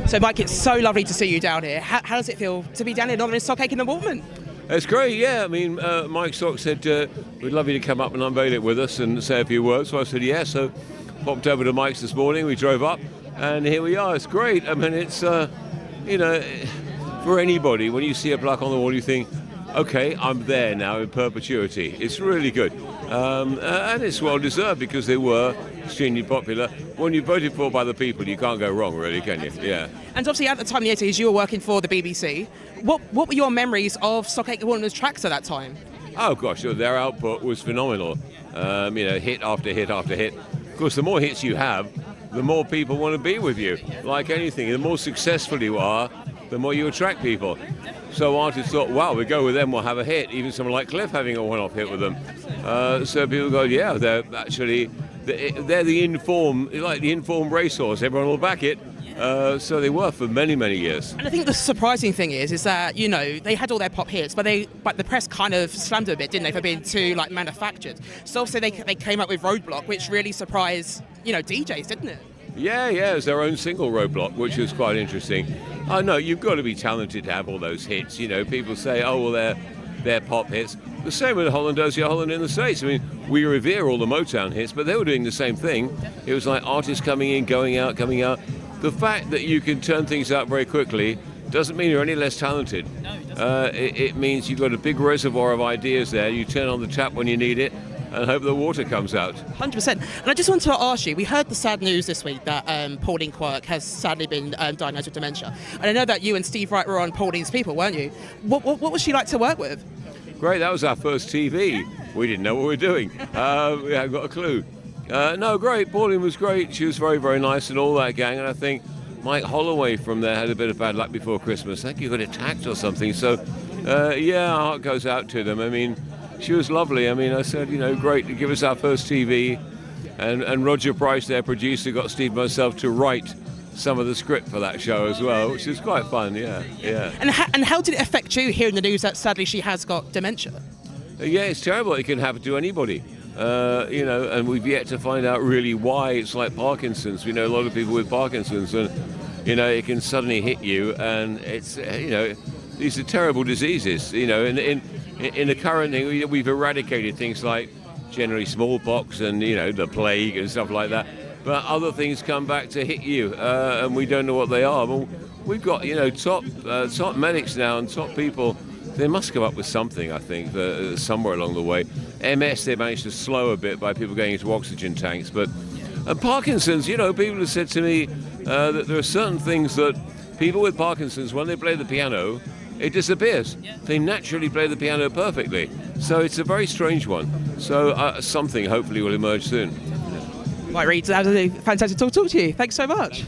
So, Mike, it's so lovely to see you down here. How does it feel to be down here honouring Stock Aitken and Waterman? It's great, yeah. I mean, Mike Stock said, we'd love you to come up and unveil it with us and say a few words. So I said, yeah. So popped over to Mike's this morning. We drove up, and here we are. It's great. I mean, it's, you know, for anybody, when you see a plaque on the wall, you think, okay, I'm there now in perpetuity. It's really good. And it's well deserved because they were extremely popular. When you're voted for by the people, you can't go wrong, really, can you? Yeah. And obviously, at the time in the 80s, you were working for the BBC. What were your memories of Stock Aitken and Waterman's tracks at that time? Oh, gosh, their output was phenomenal. You know, hit after hit after hit. Of course, the more hits you have, the more people want to be with you. Like anything, the more successful you are, the more you attract people. So artists thought, wow, we go with them, we'll have a hit. Even someone like Cliff having a one-off hit with them. So people go, yeah, they're actually, they're the informed, like the informed racehorse. Everyone will back it. So they were for many, many years. And I think the surprising thing is that, you know, they had all their pop hits, but the press kind of slammed them a bit, didn't they, for being too, like, manufactured. So obviously they came up with Roadblock, which really surprised, you know, DJs, didn't it? Yeah, it's their own single Roadblock, which was quite interesting. I know, you've got to be talented to have all those hits. You know, people say, oh, well, they're pop hits. The same with Holland-Dozier Holland in the States. I mean, we revere all the Motown hits, but they were doing the same thing. It was like artists coming in, going out, coming out. The fact that you can turn things out very quickly doesn't mean you're any less talented. It means you've got a big reservoir of ideas there. You turn on the tap when you need it and hope the water comes out. 100%. And I just wanted to ask you, we heard the sad news this week that Pauline Quirke has sadly been diagnosed with dementia. And I know that you and Steve Wright were on Pauline's People, weren't you? What was she like to work with? Great, that was our first TV. We didn't know what we were doing. We hadn't got a clue. No, great. Pauline was great. She was very, very nice and all that gang. And I think Mike Holloway from there had a bit of bad luck before Christmas. I think he got attacked or something. So, yeah, our heart goes out to them. I mean, she was lovely. I mean, I said, you know, great to give us our first TV. And Roger Price, their producer, got Steve and myself to write some of the script for that show as well, which is quite fun, yeah. And how did it affect you hearing the news that sadly she has got dementia? Yeah, it's terrible. It can happen to anybody. You know, and we've yet to find out really why. It's like Parkinson's. We know a lot of people with Parkinson's, and you know, it can suddenly hit you, and it's you know, these are terrible diseases. You know, in the current thing, we've eradicated things like generally smallpox and you know the plague and stuff like that. But other things come back to hit you, and we don't know what they are. Well, we've got you know top medics now and top people. They must come up with something, I think, somewhere along the way. MS they managed to slow a bit by people going into oxygen tanks. But Parkinson's, you know, people have said to me that there are certain things that people with Parkinson's, when they play the piano, it disappears. They naturally play the piano perfectly. So it's a very strange one. So something hopefully will emerge soon. Right, Reed, that was a fantastic talk to you. Thanks so much.